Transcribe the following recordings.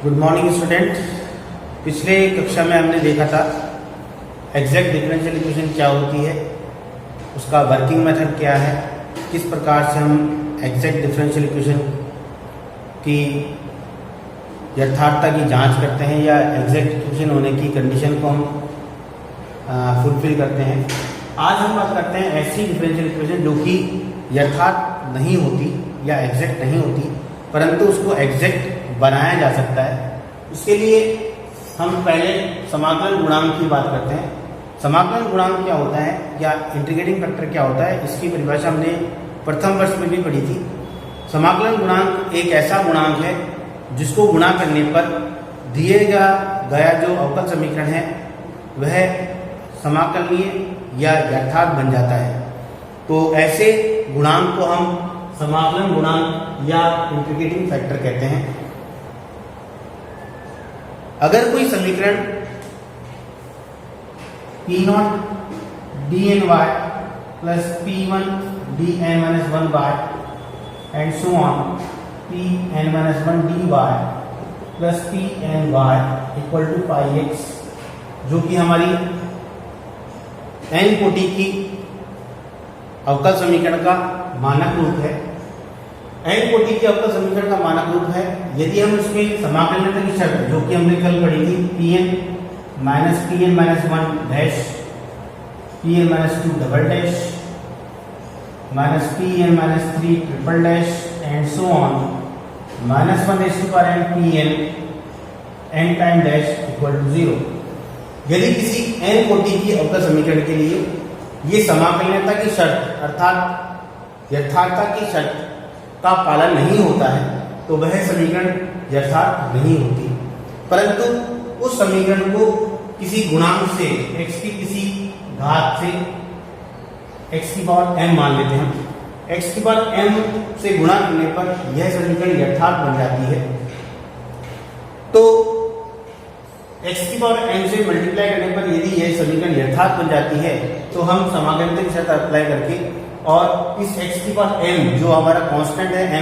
Good morning student. पिछले कक्षा में हमने देखा था एग्जैक्ट डिफरेंशियल इक्वेशन क्या होती है, उसका वर्किंग मेथड क्या है, किस प्रकार से हम एग्जैक्ट डिफरेंशियल इक्वेशन की यथार्थता की जांच करते हैं या एग्जैक्ट इक्वेशन होने की कंडीशन को हम फुलफिल करते हैं। आज हम बात करते हैं ऐसी डिफरेंशियल इक्वेशन जो कि यथार्थ नहीं होती या एग्जैक्ट नहीं होती, परंतु उसको एग्जैक्ट बनाया जा सकता है। इसके लिए हम पहले समाकलन गुणांक की बात करते हैं। समाकलन गुणांक क्या होता है या इंटीग्रेटिंग फैक्टर क्या होता है, इसकी परिभाषा हमने प्रथम वर्ष में भी पढ़ी थी। समाकलन गुणांक एक ऐसा गुणांक है जिसको गुणा करने पर दिए गया जो अवकल समीकरण है वह समाकलनीय या यथार्थ बन जाता है। तो ऐसे गुणांक को हम समाकलन गुणांक या इंटीग्रेटिंग फैक्टर कहते हैं। अगर कोई समीकरण P0 dny plus P1 dn-1y and so on Pn-1 dy plus Pny equal to phi x, जो कि हमारी n कोटि की अवकल समीकरण का मानक रूप है। n कोटि के अवकल समीकरण का मानक रूप है। यदि हम उसमें समाकलनीयता की शर्त जो कि हमने कल पढ़ी थी Pn -1 dash Pn-2 double dash Pn-3 triple dash and so on -1n Pn n time dash equal to 0। यदि किसी n कोटि की अवकल समीकरण के लिए ये समाकलनीयता की शर्त अर्थात यथार्थता की शर्त का पालन नहीं होता है तो वह समीकरण यथार्थ नहीं होती, परंतु उस समीकरण को किसी गुणांक से x की किसी घात से x की पावर m मान लेते हैं। x की पावर m से गुणा करने पर यह समीकरण यथार्थ बन जाती है। तो x की पावर m से मल्टीप्लाई करने पर यदि यह समीकरण यथार्थ बन जाती है तो हम समाकलनीयता की शर्त अप्लाई करके और इस x की पावर m जो हमारा कांस्टेंट है m,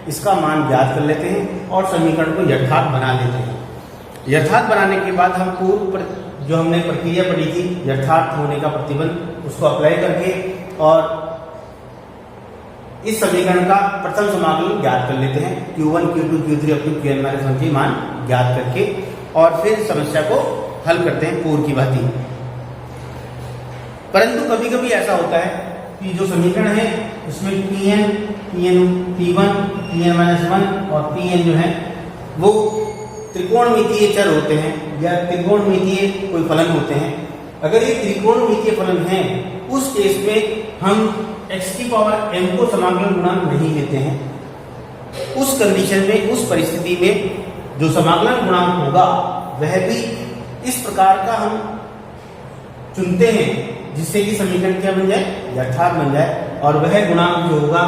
इसका मान ज्ञात कर लेते हैं और समीकरण को यथार्थ बना लेते हैं। यथार्थ बनाने के बाद हम पूर्व पर जो हमने प्रक्रिया पढ़ी थी यथार्थ होने का प्रतिबंध, उसको अप्लाई करके और इस समीकरण का प्रथम समाकलन ज्ञात कर लेते हैं Q1 Q2 Q3 up to Qn-1 के मान ज्ञात करके, और फिर समस्या को हल करते हैं पूर्व की भांति। परंतु कभी कभी ऐसा होता है कि जो समीकरण है उसमें P1 Pn-1 और Pn जो है वो त्रिकोणमितीय चर होते हैं या त्रिकोणमितीय कोई फलन होते हैं। अगर ये त्रिकोणमितीय फलन है उस केस में हम x की पावर m को समाकलन गुणांक नहीं लेते हैं। उस कंडीशन में, उस परिस्थिति में जो समाकलन गुणांक होगा वह भी इस प्रकार का हम चुनते हैं जिससे कि समीकरण क्या बन जाए, यथार्थ बन जाए, और वह गुणांक जो होगा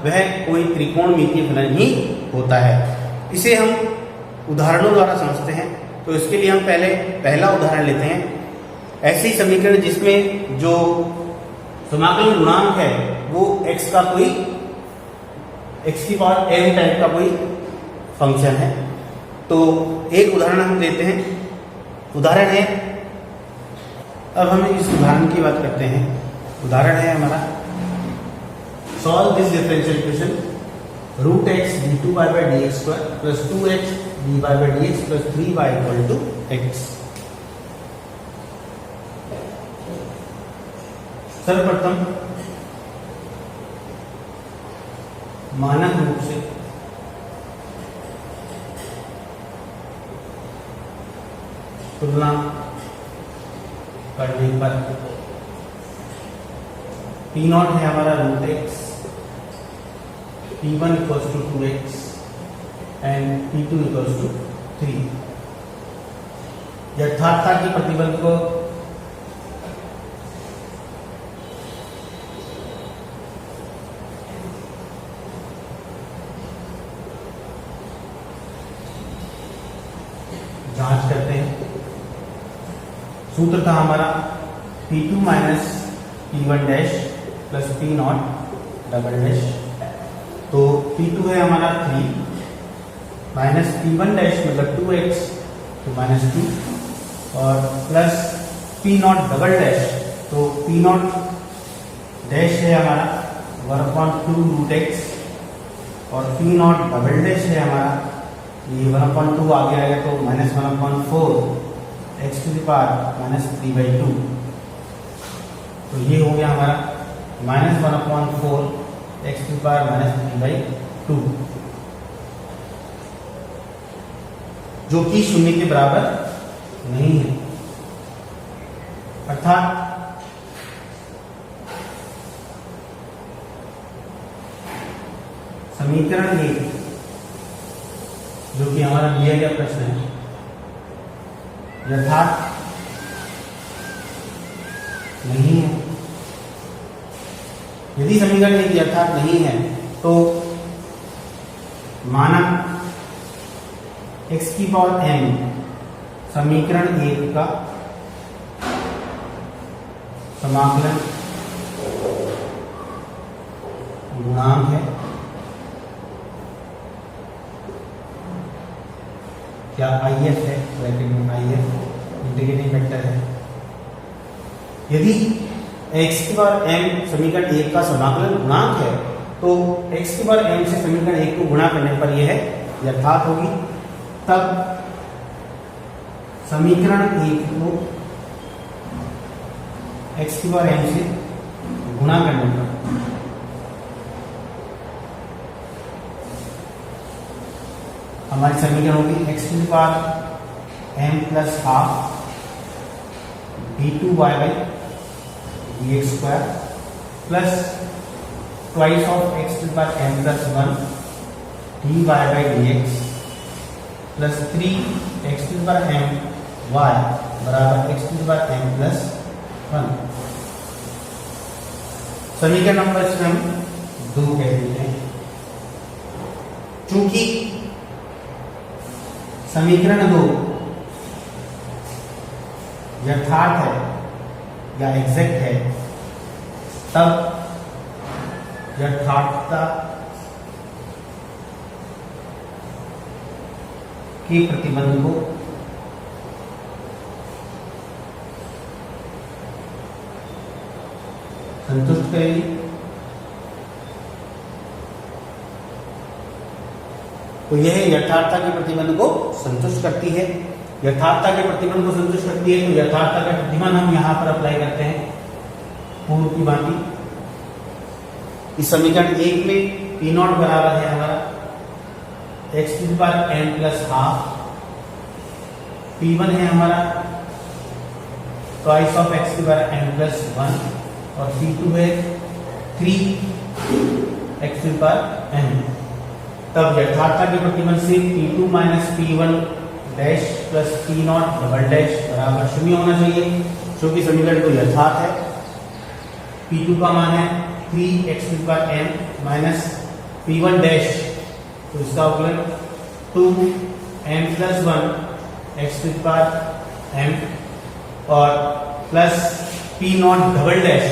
वह कोई त्रिकोणमितीय फलन ही होता है। इसे हम उदाहरणों द्वारा समझते हैं। तो इसके लिए हम पहला उदाहरण लेते हैं। ऐसी समीकरण जिसमें जो समाकलन गुणांक है वो x का कोई x की पावर m टाइप का कोई फंक्शन है। तो एक उदाहरण हम लेते हैं। उदाहरण है, अब हम इस उदाहरण की बात करते हैं। उदाहरण है हमारा solve this differential equation √x d2y/dx² + 2x dy/dx + 3y = x। सर्वप्रथम मानक रूप से तुलना करने पर P0 है हमारा √x, P1 = 2x and P2 = 3। यथार्थता के प्रतिबंध को जांच करते हैं। सूत्र था हमारा P2 - P1 dash + P0 double dash. तो P2 है हमारा 3 माइनस P1 डैश मतलब 2x तो माइनस 2 और प्लस P0 डबल डैश तो P0 डैश है हमारा 1/2 रूट एक्स और P0 डबल डैश है हमारा ये 1/2 आगे आएगा तो minus 1/4 x to the power minus 3/2 तो ये हो गया हमारा minus 1/4 x to the power minus 3/2 जो कि शून्य के बराबर नहीं है। अर्थात समीकरण ए जो कि हमारा दिया गया प्रश्न है यथार्थ नहीं है। यदि समीकरण एक यथार्थ नहीं है तो माना x की पावर m समीकरण एक का समाकलन गुणांक है क्या IF है ब्रैकेट में IF इंटीग्रेटिंग फैक्टर है। यदि x की पावर m समीकरण एक का समाकलन गुणांक है तो x की पावर m से समीकरण एक को गुणा करने पर यह यथार्थ होगी। तब समीकरण एक को x की पावर m से गुणा करने पर हमारी समीकरण होगी x की power m plus half d2y by dx square plus twice of x की power m plus 1 dy by dx plus 3 x की पावर m y बराबर x की पावर m प्लस 1। समीकरण नंबर से हम 2 कह देते हैं। चूंकि समीकरण 2 यथार्थ है या एग्जैक्ट है तब यथार्थता के प्रतिबंध को संतुष्ट करेगी। तो यह यथार्थता के प्रतिबंध को संतुष्ट करती है। यथार्थता के प्रतिबंध को संतुष्ट करती है तो यथार्थता का प्रतिबंध हम यहां पर अप्लाई करते हैं पूर्व की भांति। इस समीकरण एक में P0 बराबर है हमारा x की power m plus half, P1 है हमारा ट्वाइस ऑफ x की पावर m प्लस 1 और P2 है 3 x की पावर m। तब यथार्थता के प्रतिबंध से P2 minus P1 dash plus P0 double dash बराबर 0 होना चाहिए जो कि समीकरण को यथार्थ है। P2 का मान है 3x की power m minus P1 dash तो इसका अवकलन 2m प्लस 1 x की पावर m और प्लस P0 डबल डैश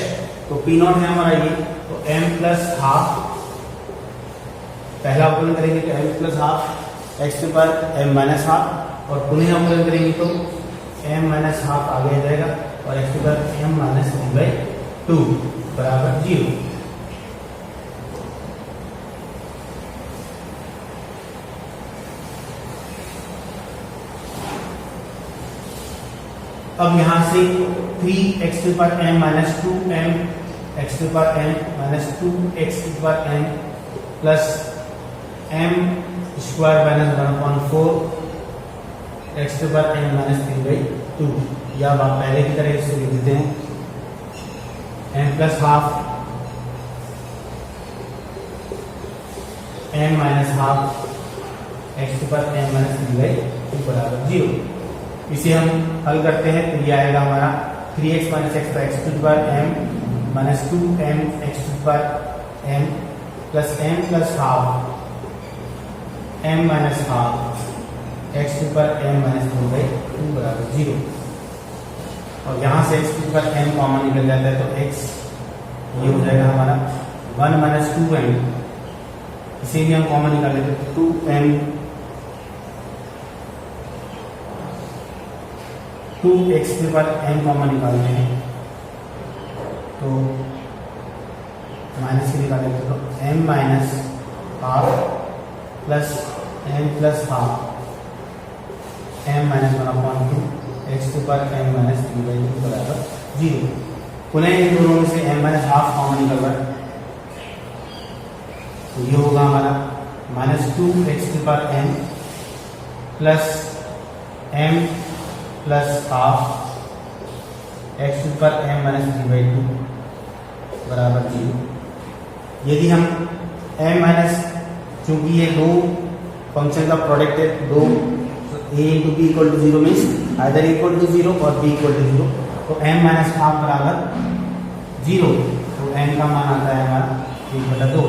तो P0 है हमारा ये तो m प्लस हाफ पहला अवकलन करेंगे तो m प्लस हाफ x के पावर m माइनस हाफ और पुनः अवकलन करेंगे तो m माइनस हाफ आगे आ जाएगा और x के पावर m माइनस 1/2 बराबर 0। अब यहां से 3x की power m minus 2m x की पावर m माइनस 2x की power m plus m square minus 1/4 x की पावर m माइनस 3/2 या आप पहले की तरह इसे लिख देते हैं m plus half m minus half x की पावर m माइनस 3/2 बराबर 0। इसे हम हल करते हैं तो ये आएगा हमारा 3x माइनस x का x to the power m minus 2m x to the power m plus m plus half m minus half x to the power m minus 2/2 बराबर 0। और यहाँ से x to the power m common निकल जाता है तो x ये हो जाएगा हमारा 1 माइनस 2m। इसे भी हम कॉमन निकाल लेते हैं 2m 2x के ऊपर m कॉमन निकालते हैं तो माइनस के निकालेंगे तो m minus half plus m plus half m minus 1/2 x के ऊपर m माइनस 3/2 बराबर 0। पुनः इन दोनों में से m माइनस हाफ कॉमन निकल रहा है तो ये होगा हमारा माइनस 2x के ऊपर m plus m plus half x के ऊपर m माइनस 3/2 बराबर 0। यदि हम m माइनस, चूंकि ये दो फंक्शन का प्रोडक्ट है, दो a into b equal to 0 means either equal to 0 और b इक्वल टू 0, तो m माइनस हाफ बराबर 0, तो m का मान आता है हमारा 1/2।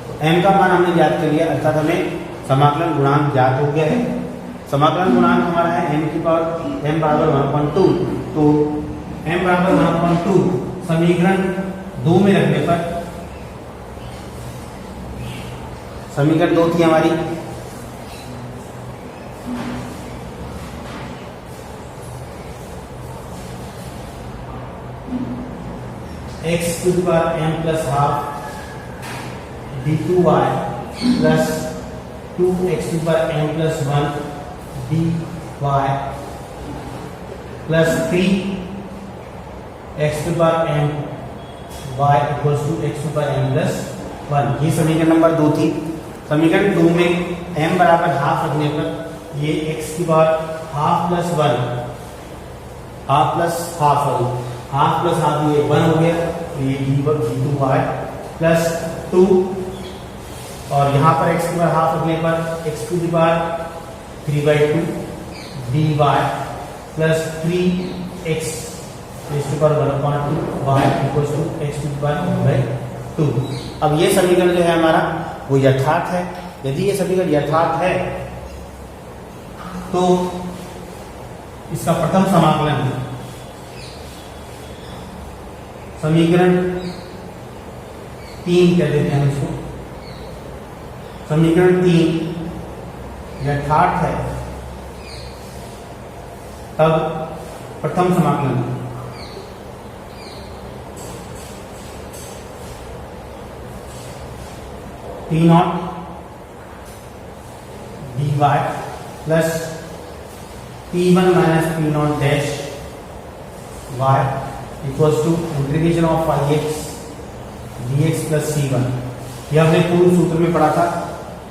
तो m का मान हमने ज्ञात कर लिया, अर्थात हमें समाकलन गुणांक ज्ञात हो गया है। समाकलन गुणांक हमारा है m की पावर m बराबर 1/2, तो m बराबर 1/2 समीकरण 2 में रखने पर, समीकरण 2 थी हमारी x to the power m plus half d2y plus 2x to the power m plus 1 dy plus 3x to the power m y equals to x to the power m plus 1। ये समीकरण number 2 थी। समीकरण 2 में m बराबर half रखने पर ये x की power half plus 1, half plus half वाली, हाफ प्लस हाफ ये 1 हो गया, तो ये d2y प्लस 2, और यहाँ पर x की पावर हाफ रखने पर x to the power 3/2 dy plus 3x to the power 1/2 y equals to x to the power 1/2। अब ये समीकरण जो है हमारा वो यथार्थ है। यदि ये समीकरण यथार्थ है तो इसका प्रथम समाकलन समीकरण 3 कह देते हैं इसको, समीकरण 3 यथार्थ है तब प्रथम समाकलन P0 dy plus P1 minus P0 dash y equals to integration of x dx plus C1। यह हमने पूर्व सूत्र में पढ़ा था,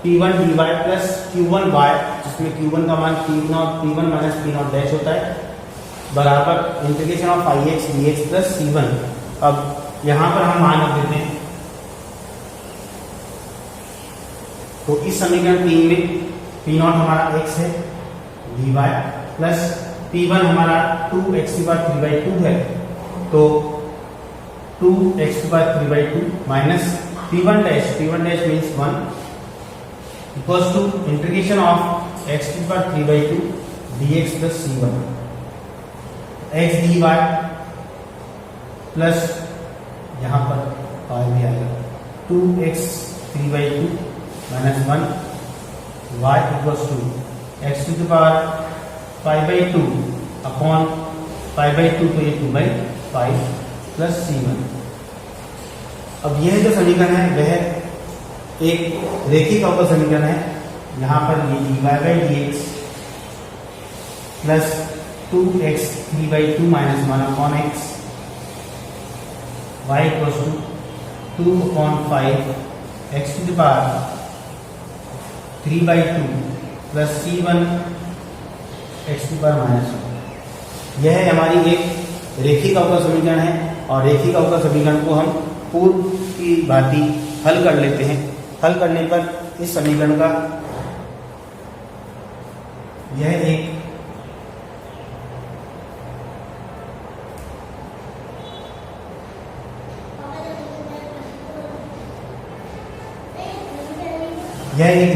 P1 dy plus Q1 y, जिसमें Q1 का मान P1 माइनस P0 डैश होता है, बराबर integration of x dx plus C1। अब यहाँ पर हम मान रख देते हैं, तो इस समीकरण 3 में P0 हमारा x है dy प्लस P1 हमारा 2x की पावर 3/2 है, तो 2x की power 3/2 minus P1 dash means 1 equals to integration of x की power 3/2 dx plus C1। x dy plus यहाँ पर पावर भी आएगा 2x 3/2 minus 1 y equals to x to the power 5/2 upon 5/2, तो ये 2/5 प्लस C1। अब यह जो समीकरण है वह एक रेखिक अवकल समीकरण है। यहाँ पर ये dy/dx plus 2x 3/2 minus 1 upon x y equals to 2/5 x to the power 3/2 plus C1 x to power minus 1। यह हमारी एक रेखिक अवकल समीकरण है, और रेखिक अवकल समीकरण को हम पूर्व की भांति हल कर लेते हैं। हल करने पर इस समीकरण का यह एक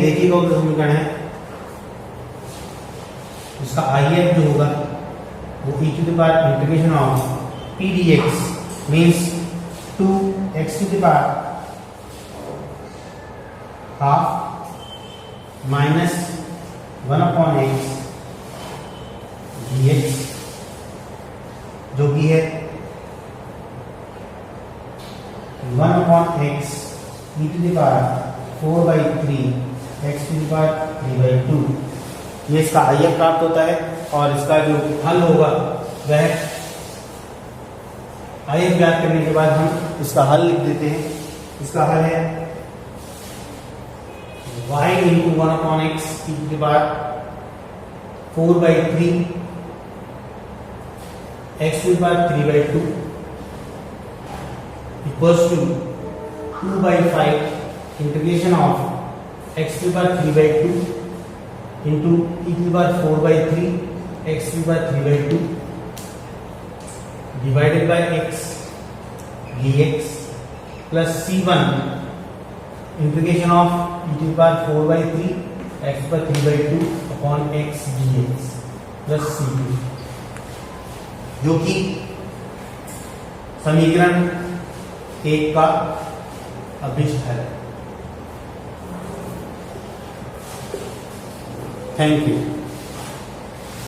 रेखिक अवकल समीकरण है, इसका IF जो होगा वो e to the power integration of p dx means 2x to the power half minus 1 upon x dx की है 1/x e to the power 4/3 x to the power 3/2। ये इसका IF प्राप्त होता है और इसका जो हल होगा वह IF ज्ञात करने के बाद हम इसका हल लिख देते हैं। इसका हल है y into 1/x e to the power 4/3 x to the power 3/2 equals to 2/5 integration of x to the power 3/2 into e to the power 4/3 x to the power 3/2 divided by x dx plus c1 integration of e to the power 4/3 x to the power 3/2 upon x dx plus c2, जो कि समीकरण 1 का अभिष्ट है। Thank you.